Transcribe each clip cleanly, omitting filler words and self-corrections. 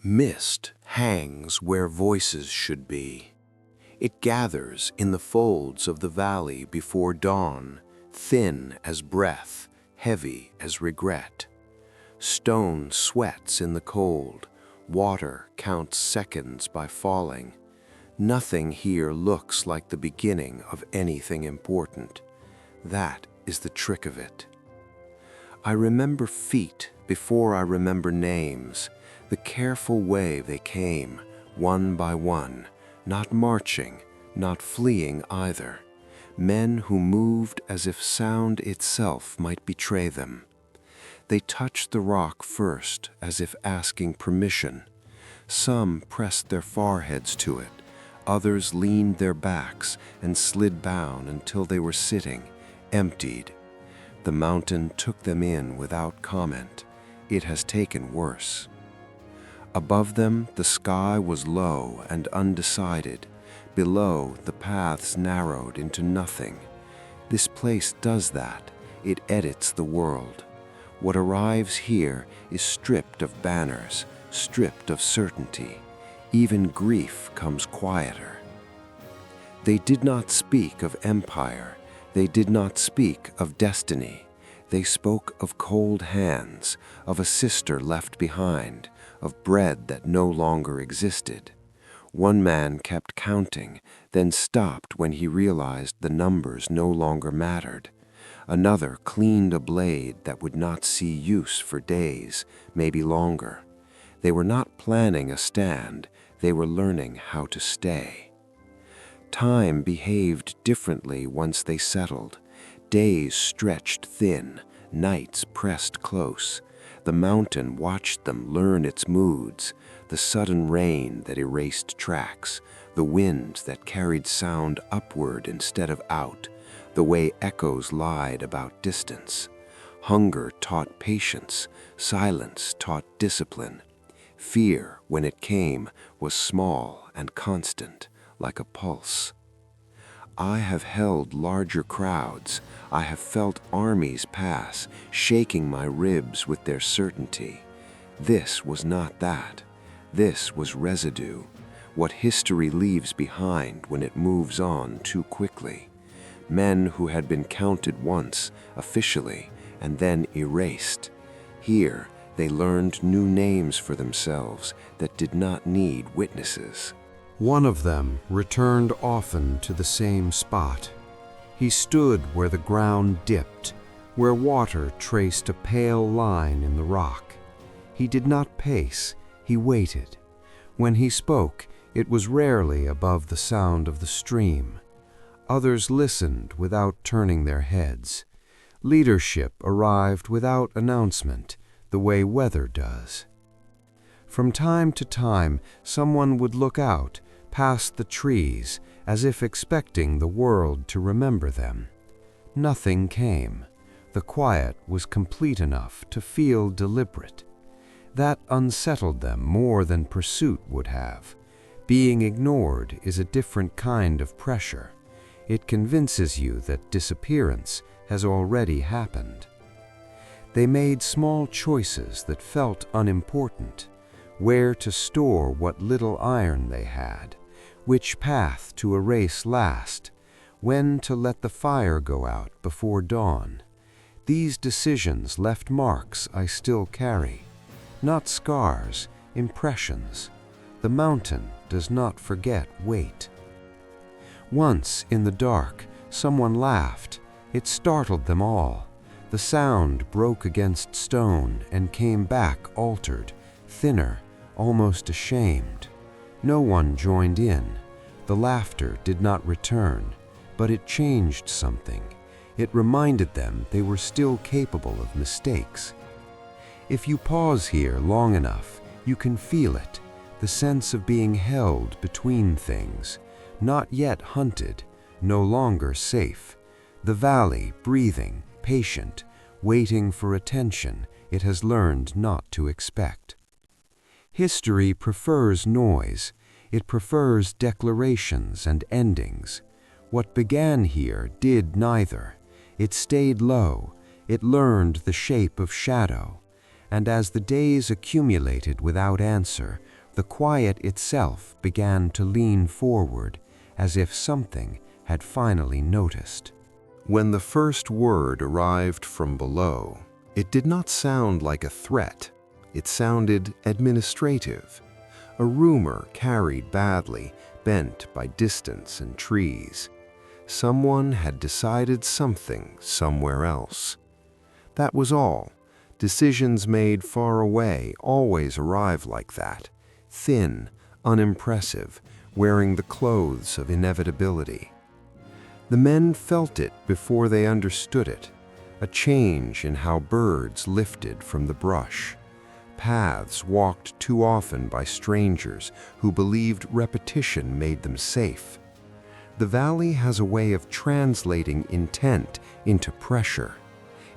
Mist hangs where voices should be. It gathers in the folds of the valley before dawn, thin as breath, heavy as regret. Stone sweats in the cold, water counts seconds by falling. Nothing here looks like the beginning of anything important. That is the trick of it. I remember feet before I remember names, the careful way they came, one by one, not marching, not fleeing either. Men who moved as if sound itself might betray them. They touched the rock first, as if asking permission. Some pressed their foreheads to it, others leaned their backs and slid down until they were sitting, emptied. The mountain took them in without comment. It has taken worse. Above them, the sky was low and undecided. Below, the paths narrowed into nothing. This place does that. It edits the world. What arrives here is stripped of banners, stripped of certainty. Even grief comes quieter. They did not speak of empire. They did not speak of destiny. They spoke of cold hands, of a sister left behind, of bread that no longer existed. One man kept counting, then stopped when he realized the numbers no longer mattered. Another cleaned a blade that would not see use for days, maybe longer. They were not planning a stand, they were learning how to stay. Time behaved differently once they settled. Days stretched thin, nights pressed close. The mountain watched them learn its moods, the sudden rain that erased tracks, the winds that carried sound upward instead of out, the way echoes lied about distance. Hunger taught patience, silence taught discipline. Fear, when it came, was small and constant, like a pulse. I have held larger crowds. I have felt armies pass, shaking my ribs with their certainty. This was not that. This was residue, what history leaves behind when it moves on too quickly. Men who had been counted once, officially, and then erased. Here, they learned new names for themselves that did not need witnesses. One of them returned often to the same spot. He stood where the ground dipped, where water traced a pale line in the rock. He did not pace, he waited. When he spoke, it was rarely above the sound of the stream. Others listened without turning their heads. Leadership arrived without announcement, the way weather does. From time to time, someone would look out, past the trees, as if expecting the world to remember them. Nothing came. The quiet was complete enough to feel deliberate. That unsettled them more than pursuit would have. Being ignored is a different kind of pressure. It convinces you that disappearance has already happened. They made small choices that felt unimportant. Where to store what little iron they had, which path to erase last, when to let the fire go out before dawn. These decisions left marks I still carry, not scars, impressions. The mountain does not forget weight. Once, in the dark, someone laughed. It startled them all. The sound broke against stone and came back altered, thinner, almost ashamed. No one joined in. The laughter did not return, but it changed something. It reminded them they were still capable of mistakes. If you pause here long enough, you can feel it, the sense of being held between things, not yet hunted, no longer safe. The valley breathing, patient, waiting for attention it has learned not to expect. History prefers noise. It prefers declarations and endings. What began here did neither. It stayed low. It learned the shape of shadow. and as the days accumulated without answer, the quiet itself began to lean forward, as if something had finally noticed. When the first word arrived from below, it did not sound like a threat. It sounded administrative, a rumor carried badly, bent by distance and trees. Someone had decided something somewhere else. That was all. Decisions made far away always arrive like that, thin, unimpressive, wearing the clothes of inevitability. The men felt it before they understood it, a change in how birds lifted from the brush. Paths walked too often by strangers who believed repetition made them safe. The valley has a way of translating intent into pressure.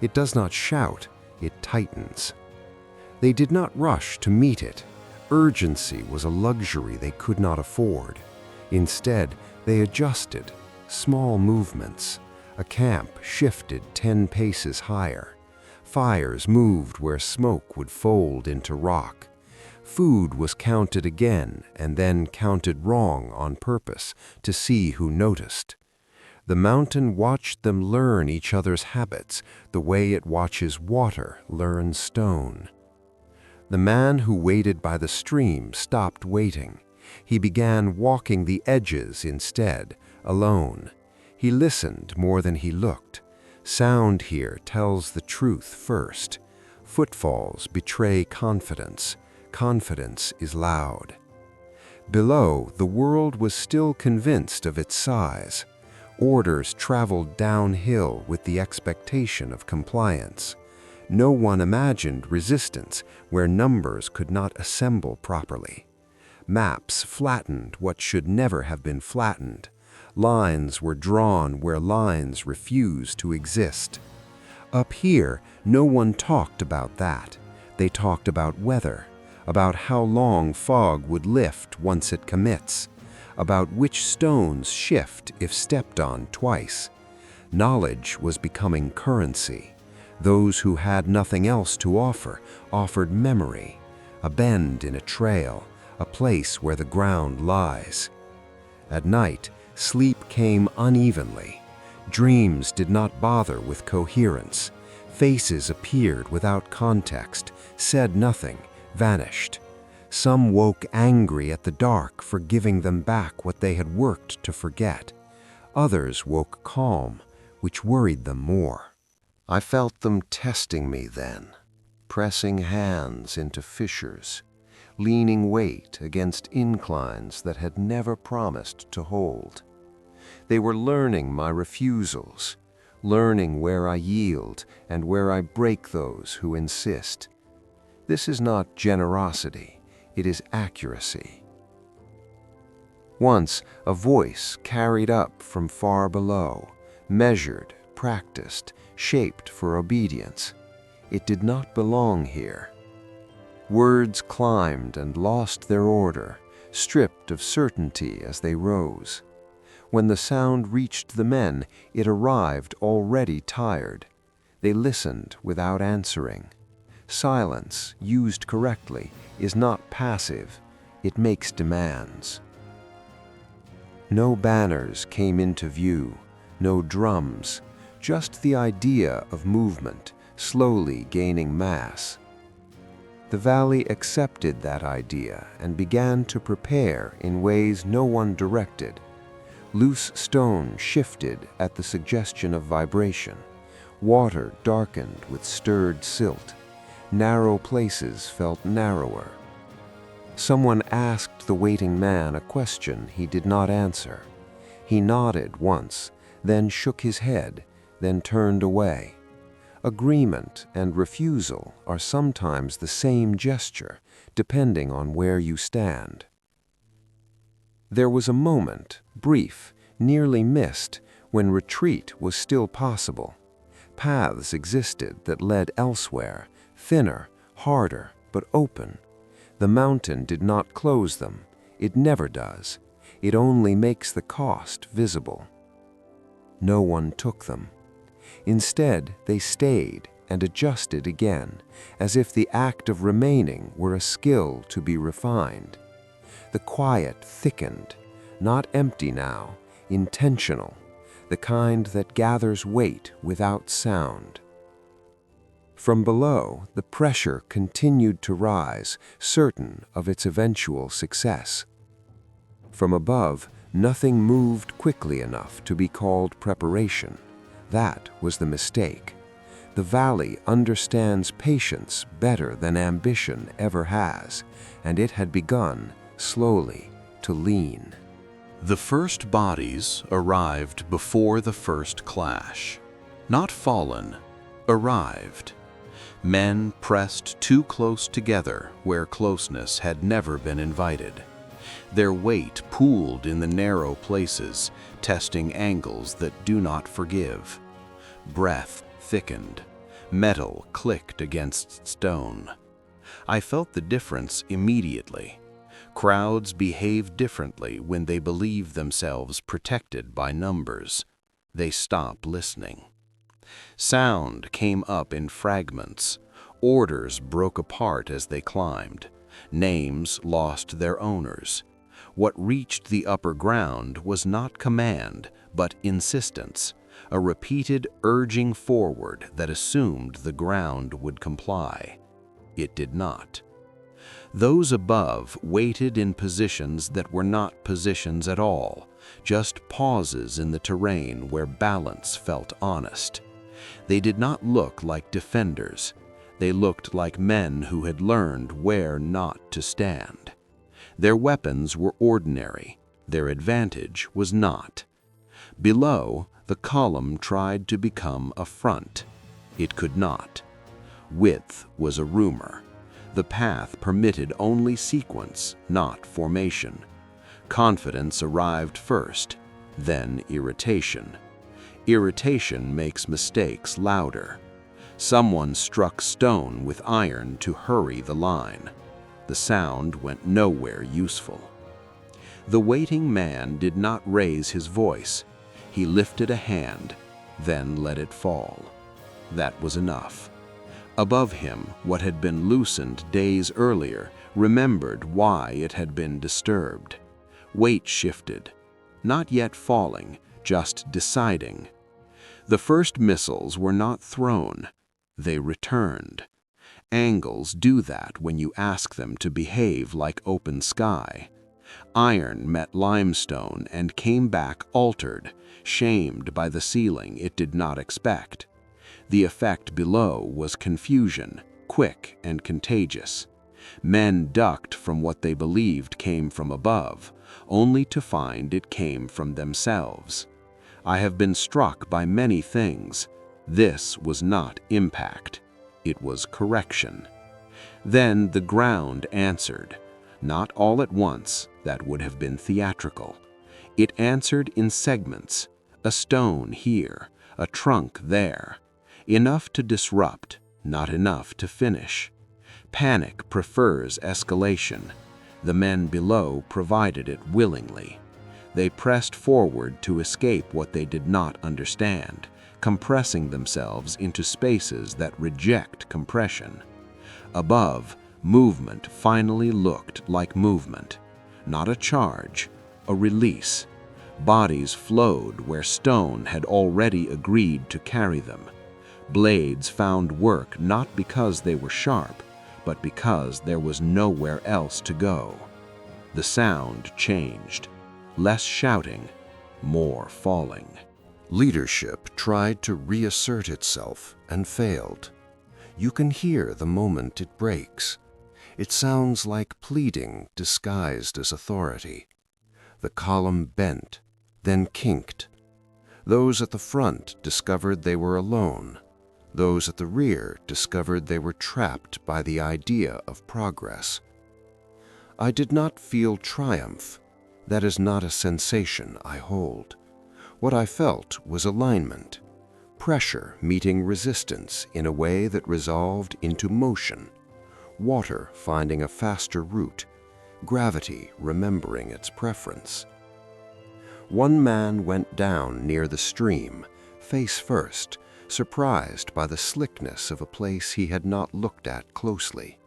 It does not shout, it tightens. They did not rush to meet it. Urgency was a luxury they could not afford. Instead, they adjusted, small movements. A camp shifted 10 paces higher. Fires moved where smoke would fold into rock. Food was counted again and then counted wrong on purpose to see who noticed. The mountain watched them learn each other's habits the way it watches water learn stone. The man who waited by the stream stopped waiting. He began walking the edges instead, alone. He listened more than he looked. Sound here tells the truth first. Footfalls betray confidence. Confidence is loud. Below, the world was still convinced of its size. Orders traveled downhill with the expectation of compliance. No one imagined resistance where numbers could not assemble properly. Maps flattened what should never have been flattened. Lines were drawn where lines refused to exist. Up here, no one talked about that. They talked about weather, about how long fog would lift once it commits, about which stones shift if stepped on twice. Knowledge was becoming currency. Those who had nothing else to offer offered memory, a bend in a trail, a place where the ground lies. At night, sleep came unevenly. Dreams did not bother with coherence. Faces appeared without context, said nothing, vanished. Some woke angry at the dark for giving them back what they had worked to forget. Others woke calm, which worried them more. I felt them testing me then, pressing hands into fissures, leaning weight against inclines that had never promised to hold. They were learning my refusals, learning where I yield and where I break those who insist. This is not generosity, it is accuracy. Once, a voice carried up from far below, measured, practiced, shaped for obedience. It did not belong here. Words climbed and lost their order, stripped of certainty as they rose. When the sound reached the men, it arrived already tired. They listened without answering. Silence, used correctly, is not passive. It makes demands. No banners came into view, no drums, just the idea of movement, slowly gaining mass. The valley accepted that idea and began to prepare in ways no one directed. Loose stone shifted at the suggestion of vibration. Water darkened with stirred silt. Narrow places felt narrower. Someone asked the waiting man a question he did not answer. He nodded once, then shook his head, then turned away. Agreement and refusal are sometimes the same gesture, depending on where you stand. There was a moment, brief, nearly missed, when retreat was still possible. Paths existed that led elsewhere, thinner, harder, but open. The mountain did not close them. It never does. It only makes the cost visible. No one took them. Instead, they stayed, and adjusted again, as if the act of remaining were a skill to be refined. The quiet thickened, not empty now, intentional, the kind that gathers weight without sound. From below, the pressure continued to rise, certain of its eventual success. From above, nothing moved quickly enough to be called preparation. That was the mistake. The valley understands patience better than ambition ever has, and it had begun, slowly, to lean. The first bodies arrived before the first clash. Not fallen, arrived. Men pressed too close together where closeness had never been invited. Their weight pooled in the narrow places, testing angles that do not forgive. Breath thickened. Metal clicked against stone. I felt the difference immediately. Crowds behave differently when they believe themselves protected by numbers. They stop listening. Sound came up in fragments. Orders broke apart as they climbed. Names lost their owners. What reached the upper ground was not command, but insistence, a repeated urging forward that assumed the ground would comply. It did not. Those above waited in positions that were not positions at all, just pauses in the terrain where balance felt honest. They did not look like defenders. They looked like men who had learned where not to stand. Their weapons were ordinary. Their advantage was not. Below, the column tried to become a front. It could not. Width was a rumor. The path permitted only sequence, not formation. Confidence arrived first, then irritation. Irritation makes mistakes louder. Someone struck stone with iron to hurry the line. The sound went nowhere useful. The waiting man did not raise his voice. He lifted a hand, then let it fall. That was enough. Above him, what had been loosened days earlier remembered why it had been disturbed. Weight shifted, not yet falling, just deciding. The first missiles were not thrown. They returned. Angles do that when you ask them to behave like open sky. Iron met limestone and came back altered, shamed by the ceiling it did not expect. The effect below was confusion, quick and contagious. Men ducked from what they believed came from above, only to find it came from themselves. I have been struck by many things. This was not impact. It was correction. Then the ground answered. Not all at once, that would have been theatrical. It answered in segments, a stone here, a trunk there. Enough to disrupt, not enough to finish. Panic prefers escalation. The men below provided it willingly. They pressed forward to escape what they did not understand, compressing themselves into spaces that reject compression. Above, movement finally looked like movement. Not a charge, a release. Bodies flowed where stone had already agreed to carry them. Blades found work not because they were sharp, but because there was nowhere else to go. The sound changed. Less shouting, more falling. Leadership tried to reassert itself and failed. You can hear the moment it breaks. It sounds like pleading disguised as authority. The column bent, then kinked. Those at the front discovered they were alone. Those at the rear discovered they were trapped by the idea of progress. I did not feel triumph. That is not a sensation I hold. What I felt was alignment, pressure meeting resistance in a way that resolved into motion, water finding a faster route, gravity remembering its preference. One man went down near the stream, face first, surprised by the slickness of a place he had not looked at closely.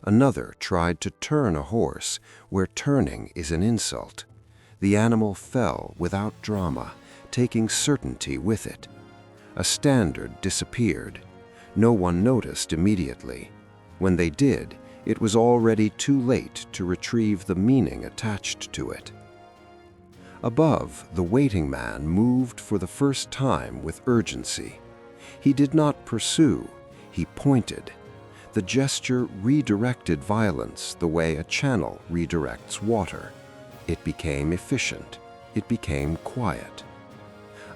Another tried to turn a horse where turning is an insult. The animal fell without drama, taking certainty with it. A standard disappeared. No one noticed immediately. When they did, it was already too late to retrieve the meaning attached to it. Above, the waiting man moved for the first time with urgency. He did not pursue, he pointed. The gesture redirected violence the way a channel redirects water. It became efficient. It became quiet.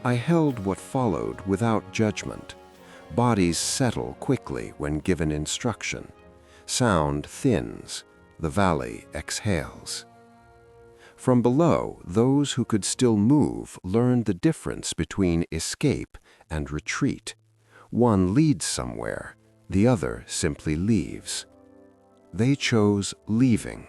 I held what followed without judgment. Bodies settle quickly when given instruction. Sound thins. The valley exhales. From below, those who could still move learned the difference between escape and retreat. One leads somewhere, the other simply leaves. They chose leaving,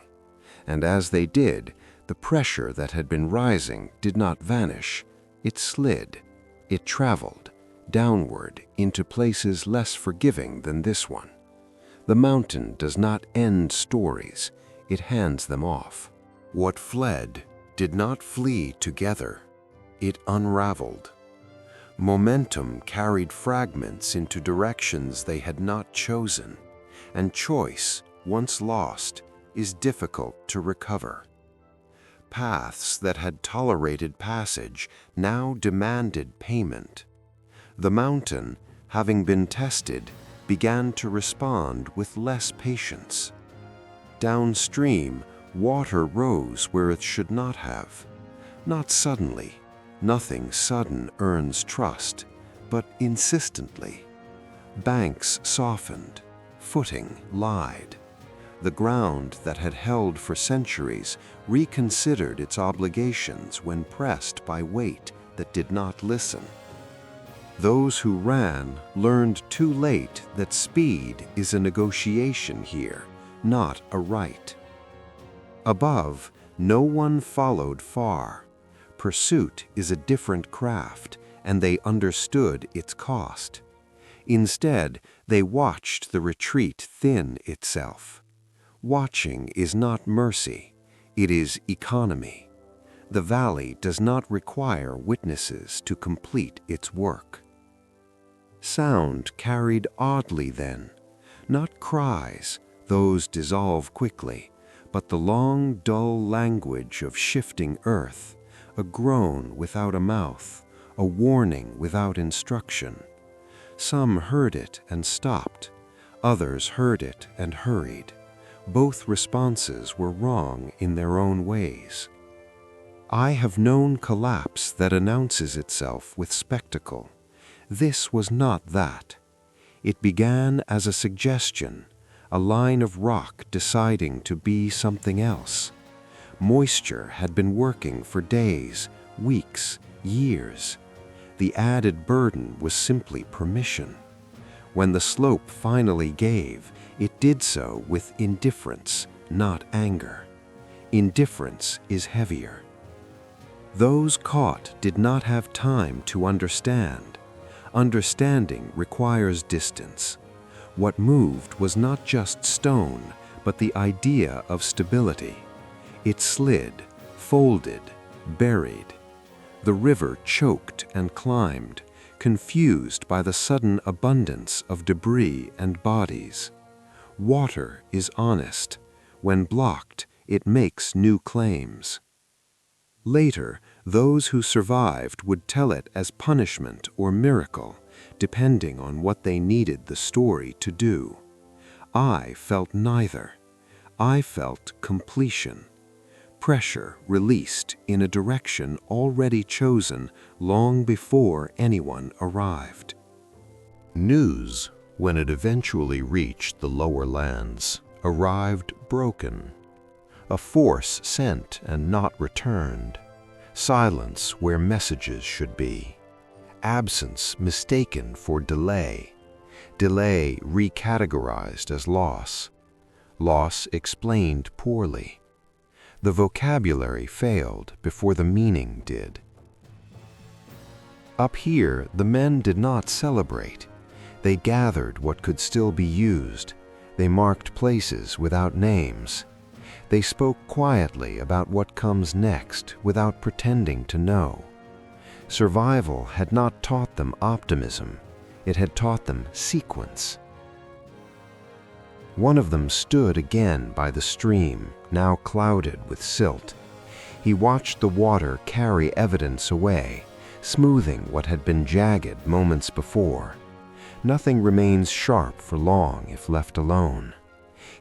and as they did, the pressure that had been rising did not vanish. It slid. It traveled downward into places less forgiving than this one. The mountain does not end stories, it hands them off. What fled did not flee together. It unraveled. Momentum carried fragments into directions they had not chosen, and choice, once lost, is difficult to recover. Paths that had tolerated passage now demanded payment. The mountain, having been tested, began to respond with less patience. Downstream, water rose where it should not have. Not suddenly. Nothing sudden earns trust, but insistently. Banks softened. Footing lied. The ground that had held for centuries reconsidered its obligations when pressed by weight that did not listen. Those who ran learned too late that speed is a negotiation here, not a right. Above, no one followed far. Pursuit is a different craft, and they understood its cost. Instead, they watched the retreat thin itself. Watching is not mercy, it is economy. The valley does not require witnesses to complete its work. Sound carried oddly then, not cries, those dissolve quickly, but the long, dull language of shifting earth, a groan without a mouth, a warning without instruction. Some heard it and stopped, others heard it and hurried. Both responses were wrong in their own ways. I have known collapse that announces itself with spectacle. This was not that. It began as a suggestion, a line of rock deciding to be something else. Moisture had been working for days, weeks, years. The added burden was simply permission. When the slope finally gave, it did so with indifference, not anger. Indifference is heavier. Those caught did not have time to understand. Understanding requires distance. What moved was not just stone, but the idea of stability. It slid, folded, buried. The river choked and climbed, confused by the sudden abundance of debris and bodies. Water is honest. When blocked, it makes new claims. Later, those who survived would tell it as punishment or miracle, depending on what they needed the story to do. I felt neither. I felt completion. Pressure released in a direction already chosen long before anyone arrived. News, when it eventually reached the lower lands, arrived broken. A force sent and not returned. Silence where messages should be. Absence mistaken for delay. Delay recategorized as loss. Loss explained poorly. The vocabulary failed before the meaning did. Up here, the men did not celebrate. They gathered what could still be used. They marked places without names. They spoke quietly about what comes next without pretending to know. Survival had not taught them optimism. It had taught them sequence. One of them stood again by the stream, now clouded with silt. He watched the water carry evidence away, smoothing what had been jagged moments before. Nothing remains sharp for long if left alone.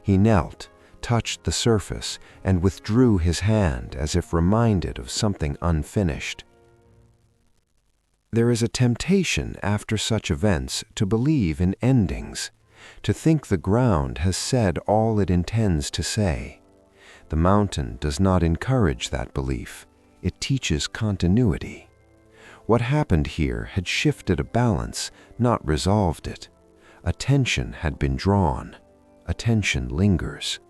He knelt, touched the surface, and withdrew his hand as if reminded of something unfinished. There is a temptation after such events to believe in endings, to think the ground has said all it intends to say. The mountain does not encourage that belief. It teaches continuity. What happened here had shifted a balance, not resolved it. A tension had been drawn. A tension lingers.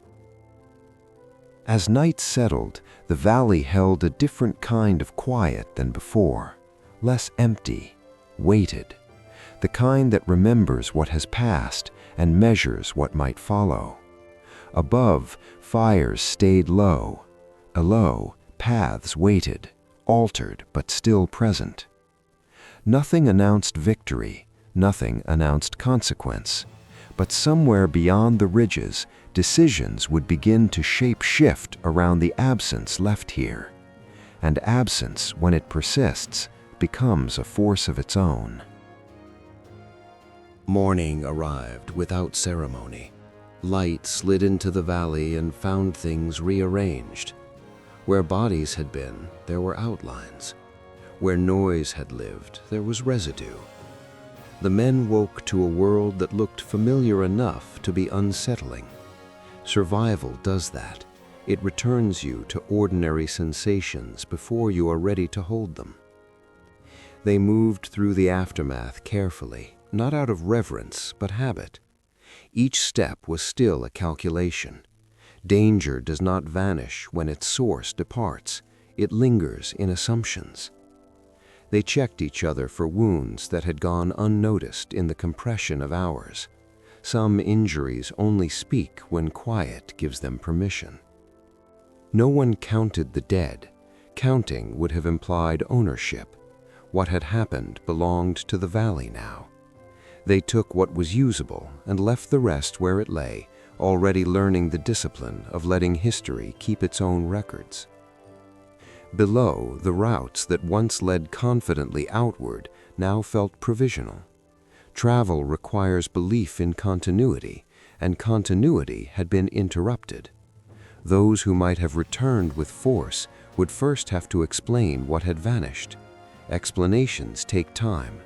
As night settled, the valley held a different kind of quiet than before, less empty, weighted, the kind that remembers what has passed and measures what might follow. Above, fires stayed low. Below, paths waited, altered but still present. Nothing announced victory, nothing announced consequence, but somewhere beyond the ridges, decisions would begin to shape-shift around the absence left here. And absence, when it persists, becomes a force of its own. Morning arrived without ceremony. Light slid into the valley and found things rearranged. Where bodies had been, there were outlines. Where noise had lived, there was residue. The men woke to a world that looked familiar enough to be unsettling. Survival does that. It returns you to ordinary sensations before you are ready to hold them. They moved through the aftermath carefully, not out of reverence, but habit. Each step was still a calculation. Danger does not vanish when its source departs. It lingers in assumptions. They checked each other for wounds that had gone unnoticed in the compression of hours. Some injuries only speak when quiet gives them permission. No one counted the dead. Counting would have implied ownership. What had happened belonged to the valley now. They took what was usable and left the rest where it lay, already learning the discipline of letting history keep its own records. Below, the routes that once led confidently outward now felt provisional. Travel requires belief in continuity, and continuity had been interrupted. Those who might have returned with force would first have to explain what had vanished. Explanations take time.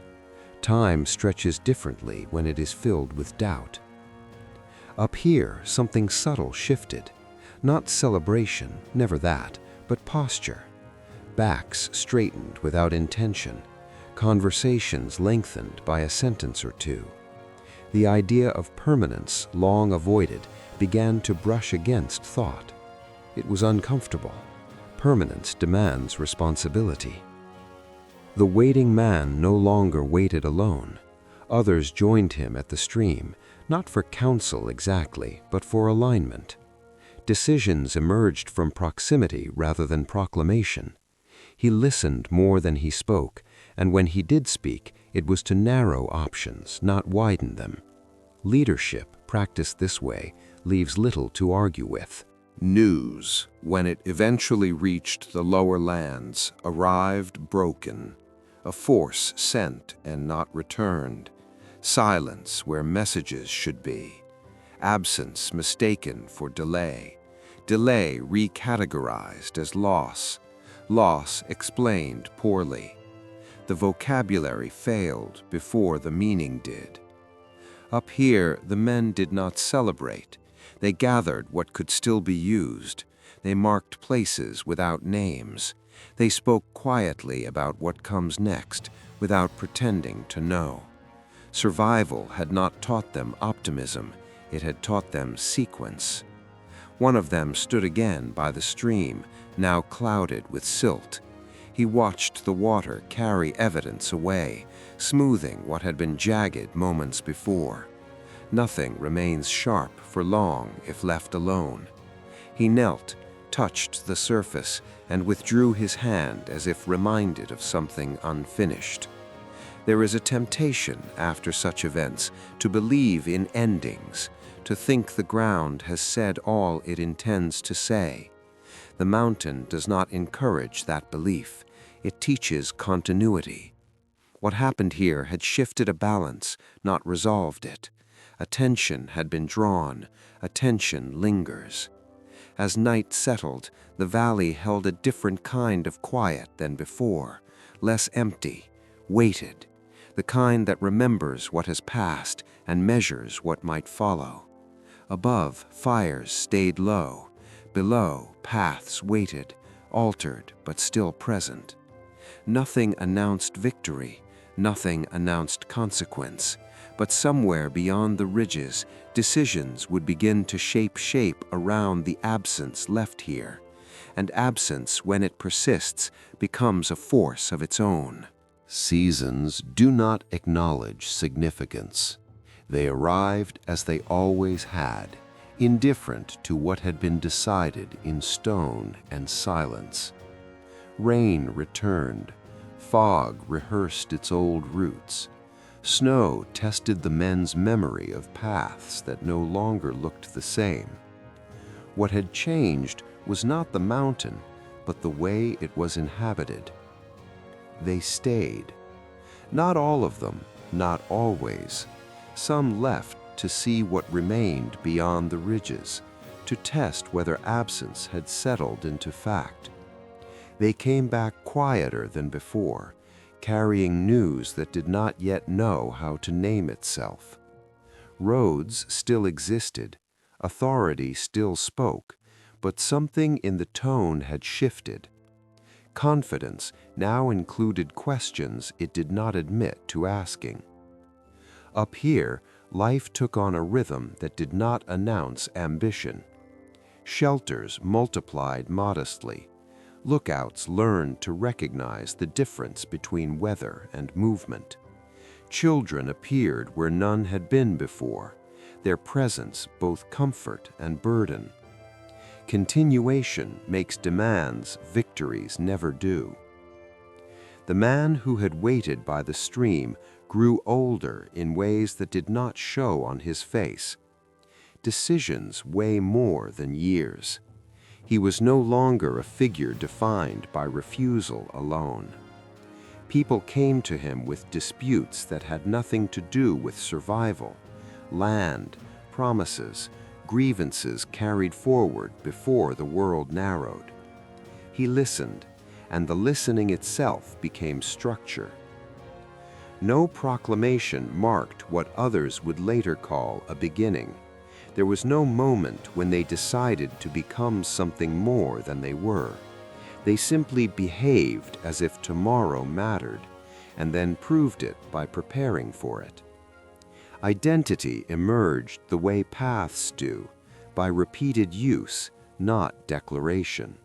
Time stretches differently when it is filled with doubt. Up here, something subtle shifted. Not celebration, never that, but posture. Backs straightened without intention. Conversations lengthened by a sentence or two. The idea of permanence, long avoided, began to brush against thought. It was uncomfortable. Permanence demands responsibility. The waiting man no longer waited alone. Others joined him at the stream, not for counsel exactly, but for alignment. Decisions emerged from proximity rather than proclamation. He listened more than he spoke, and when he did speak, it was to narrow options, not widen them. Leadership, practiced this way, leaves little to argue with. News, when it eventually reached the lower lands, arrived broken. A force sent and not returned. Silence where messages should be. Absence mistaken for delay. Delay recategorized as loss. Loss explained poorly. The vocabulary failed before the meaning did. Up here, the men did not celebrate. They gathered what could still be used. They marked places without names. They spoke quietly about what comes next, without pretending to know. Survival had not taught them optimism. It had taught them sequence. One of them stood again by the stream, now clouded with silt. He watched the water carry evidence away, smoothing what had been jagged moments before. Nothing remains sharp for long if left alone. He knelt, touched the surface, and withdrew his hand as if reminded of something unfinished. There is a temptation after such events to believe in endings, to think the ground has said all it intends to say. The mountain does not encourage that belief. It teaches continuity. What happened here had shifted a balance, not resolved it. A tension had been drawn. A tension lingers. As night settled, the valley held a different kind of quiet than before, less empty, weighted, the kind that remembers what has passed and measures what might follow. Above, fires stayed low. Below, paths waited, altered but still present. Nothing announced victory, nothing announced consequence, but somewhere beyond the ridges, decisions would begin to shape around the absence left here. And absence, when it persists, becomes a force of its own. Seasons do not acknowledge significance. They arrived as they always had, indifferent to what had been decided in stone and silence. Rain returned. Fog rehearsed its old routes. Snow tested the men's memory of paths that no longer looked the same. What had changed was not the mountain, but the way it was inhabited. They stayed. Not all of them, not always. Some left to see what remained beyond the ridges, to test whether absence had settled into fact. They came back quieter than before, carrying news that did not yet know how to name itself. Roads still existed, authority still spoke, but something in the tone had shifted. Confidence now included questions it did not admit to asking. Up here, life took on a rhythm that did not announce ambition. Shelters multiplied modestly. Lookouts learned to recognize the difference between weather and movement. Children appeared where none had been before, their presence both comfort and burden. Continuation makes demands victories never do. The man who had waited by the stream grew older in ways that did not show on his face. Decisions weigh more than years. He was no longer a figure defined by refusal alone. People came to him with disputes that had nothing to do with survival, land, promises, grievances carried forward before the world narrowed. He listened, and the listening itself became structure. No proclamation marked what others would later call a beginning. There was no moment when they decided to become something more than they were. They simply behaved as if tomorrow mattered, and then proved it by preparing for it. Identity emerged the way paths do, by repeated use, not declaration.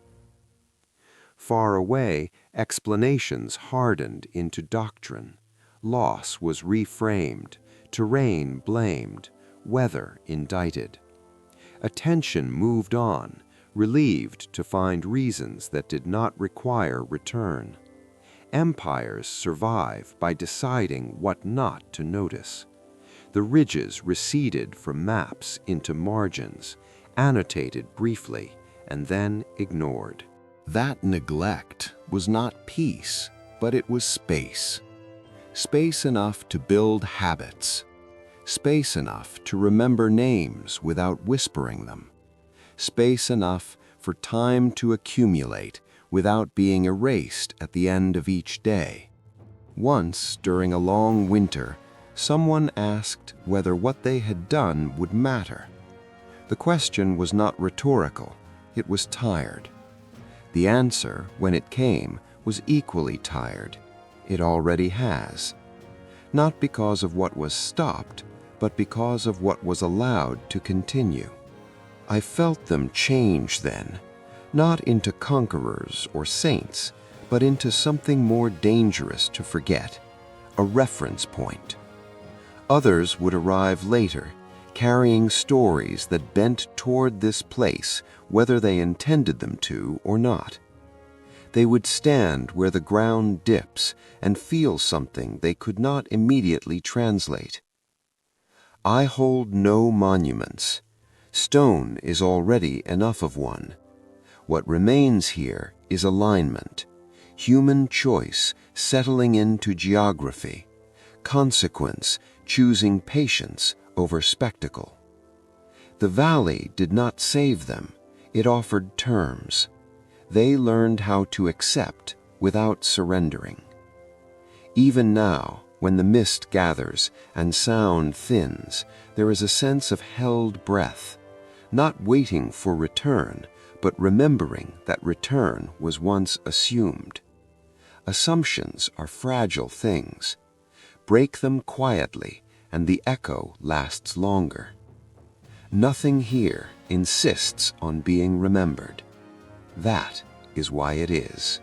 Far away, explanations hardened into doctrine. Loss was reframed, terrain blamed, weather indicted. Attention moved on, relieved to find reasons that did not require return. Empires survive by deciding what not to notice. The ridges receded from maps into margins, annotated briefly, and then ignored. That neglect was not peace, but it was space. Space enough to build habits. Space enough to remember names without whispering them. Space enough for time to accumulate without being erased at the end of each day. Once, during a long winter, someone asked whether what they had done would matter. The question was not rhetorical, it was tired. The answer, when it came, was equally tired. It already has. Not because of what was stopped, but because of what was allowed to continue. I felt them change then, not into conquerors or saints, but into something more dangerous to forget, a reference point. Others would arrive later, carrying stories that bent toward this place, whether they intended them to or not. They would stand where the ground dips and feel something they could not immediately translate. I hold no monuments. Stone is already enough of one. What remains here is alignment, human choice settling into geography, consequence choosing patience over spectacle. The valley did not save them, it offered terms. They learned how to accept without surrendering. Even now, when the mist gathers and sound thins, there is a sense of held breath, not waiting for return, but remembering that return was once assumed. Assumptions are fragile things. Break them quietly, and the echo lasts longer. Nothing here insists on being remembered. That is why it is.